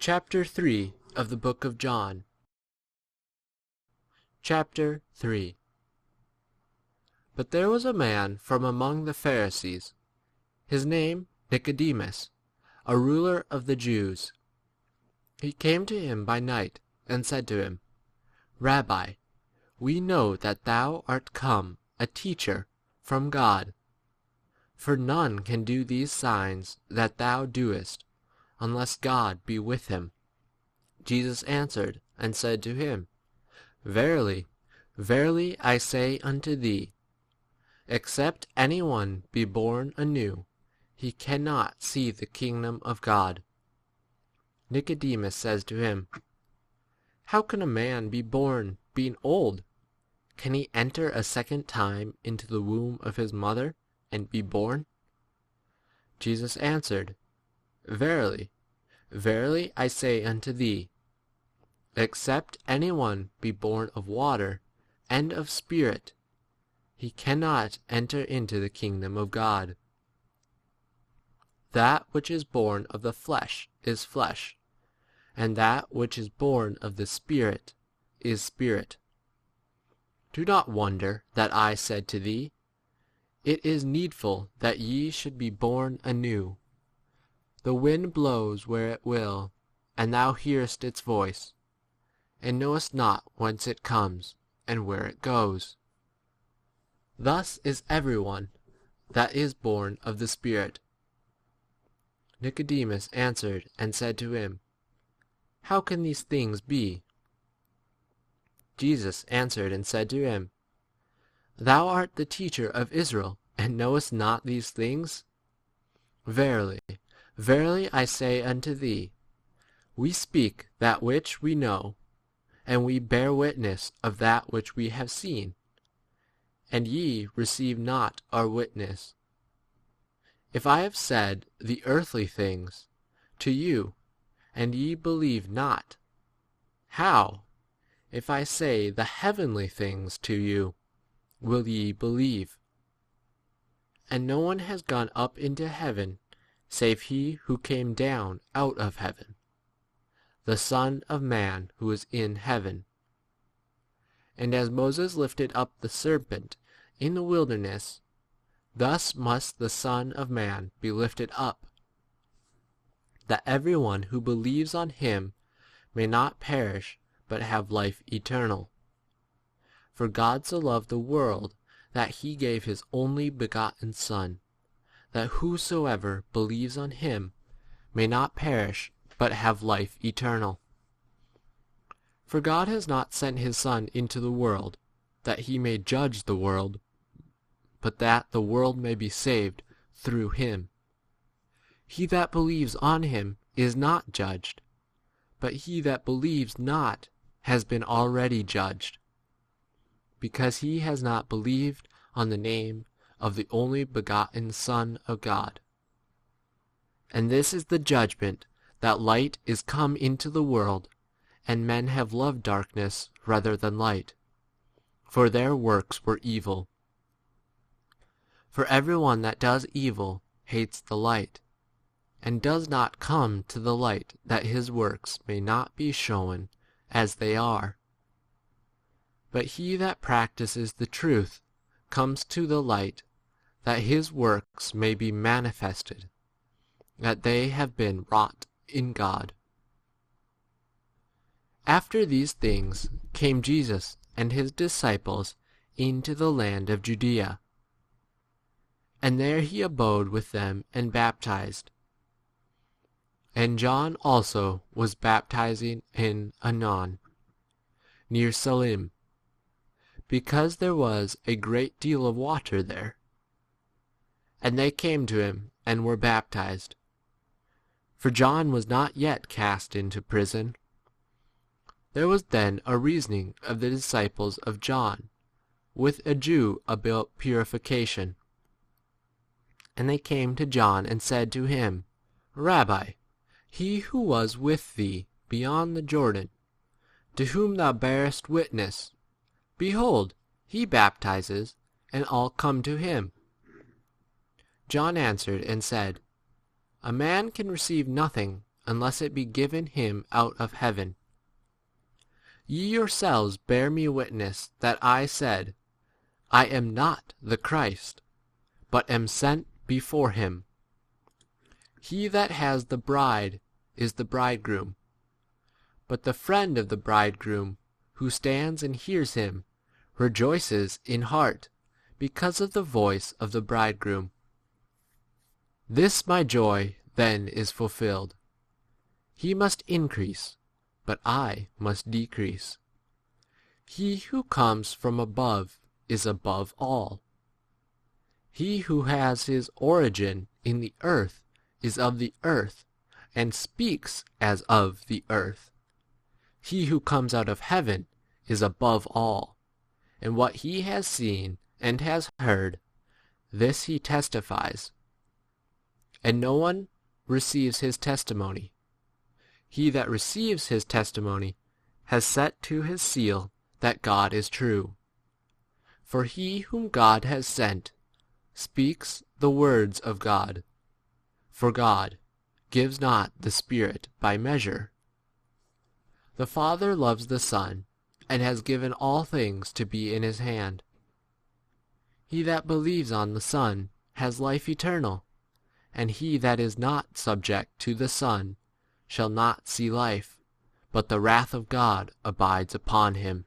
Chapter 3 of the book of John. Chapter 3. But there was a man from among the Pharisees, his name Nicodemus, a ruler of the Jews. He came to him by night and said to him, Rabbi, we know that thou art come a teacher from God, for none can do these signs that thou doest, unless God be with him. Jesus answered and said to him, Verily, verily, I say unto thee, except any one be born anew, he cannot see the kingdom of God. Nicodemus says to him, How can a man be born being old? Can he enter a second time into the womb of his mother and be born? Jesus answered, Verily, verily, I say unto thee, except any one be born of water and of Spirit, he cannot enter into the kingdom of God. That which is born of the flesh is flesh, and that which is born of the Spirit is spirit. Do not wonder that I said to thee, It is needful that ye should be born anew. The wind blows where it will, and thou hearest its voice, and knowest not whence it comes and where it goes. Thus is every one that is born of the Spirit. Nicodemus answered and said to him, How can these things be? Jesus answered and said to him, Thou art the teacher of Israel, and knowest not these things? Verily, verily, I say unto thee, we speak that which we know, and we bear witness of that which we have seen, and ye receive not our witness. If I have said the earthly things to you, and ye believe not, how, if I say the heavenly things to you, will ye believe? And no one has gone up into heaven, save he who came down out of heaven, the Son of Man who is in heaven. And as Moses lifted up the serpent in the wilderness, thus must the Son of Man be lifted up, that every one who believes on him may not perish, but have life eternal. For God so loved the world that he gave his only begotten Son, that whosoever believes on him may not perish, but have life eternal. For God has not sent his Son into the world, that he may judge the world, but that the world may be saved through him. He that believes on him is not judged, but he that believes not has been already judged, because he has not believed on the name of the only begotten Son of God. And this is the judgment, that light is come into the world, and men have loved darkness rather than light, for their works were evil. For every one that does evil hates the light, and does not come to the light, that his works may not be shown as they are. But he that practices the truth comes to the light, that his works may be manifested, that they have been wrought in God. After these things came Jesus and his disciples into the land of Judea, and there he abode with them and baptized. And John also was baptizing in Aenon, near Salim, because there was a great deal of water there. And they came to him and were baptized. For John was not yet cast into prison. There was then a reasoning of the disciples of John with a Jew about purification. And they came to John and said to him, Rabbi, he who was with thee beyond the Jordan, to whom thou bearest witness, behold, he baptizes, and all come to him. John answered and said, A man can receive nothing unless it be given him out of heaven. Ye yourselves bear me witness that I said, I am not the Christ, but am sent before him. He that has the bride is the bridegroom. But the friend of the bridegroom, who stands and hears him, rejoices in heart because of the voice of the bridegroom. This my joy then is fulfilled. He must increase, but I must decrease. He who comes from above is above all. He who has his origin in the earth is of the earth, and speaks as of the earth. He who comes out of heaven is above all, and what he has seen and has heard, this he testifies. And no one receives his testimony. He that receives his testimony has set to his seal that God is true. For he whom God has sent speaks the words of God. For God gives not the Spirit by measure. The Father loves the Son, and has given all things to be in his hand. He that believes on the Son has life eternal, and he that is not subject to the Son shall not see life, but the wrath of God abides upon him.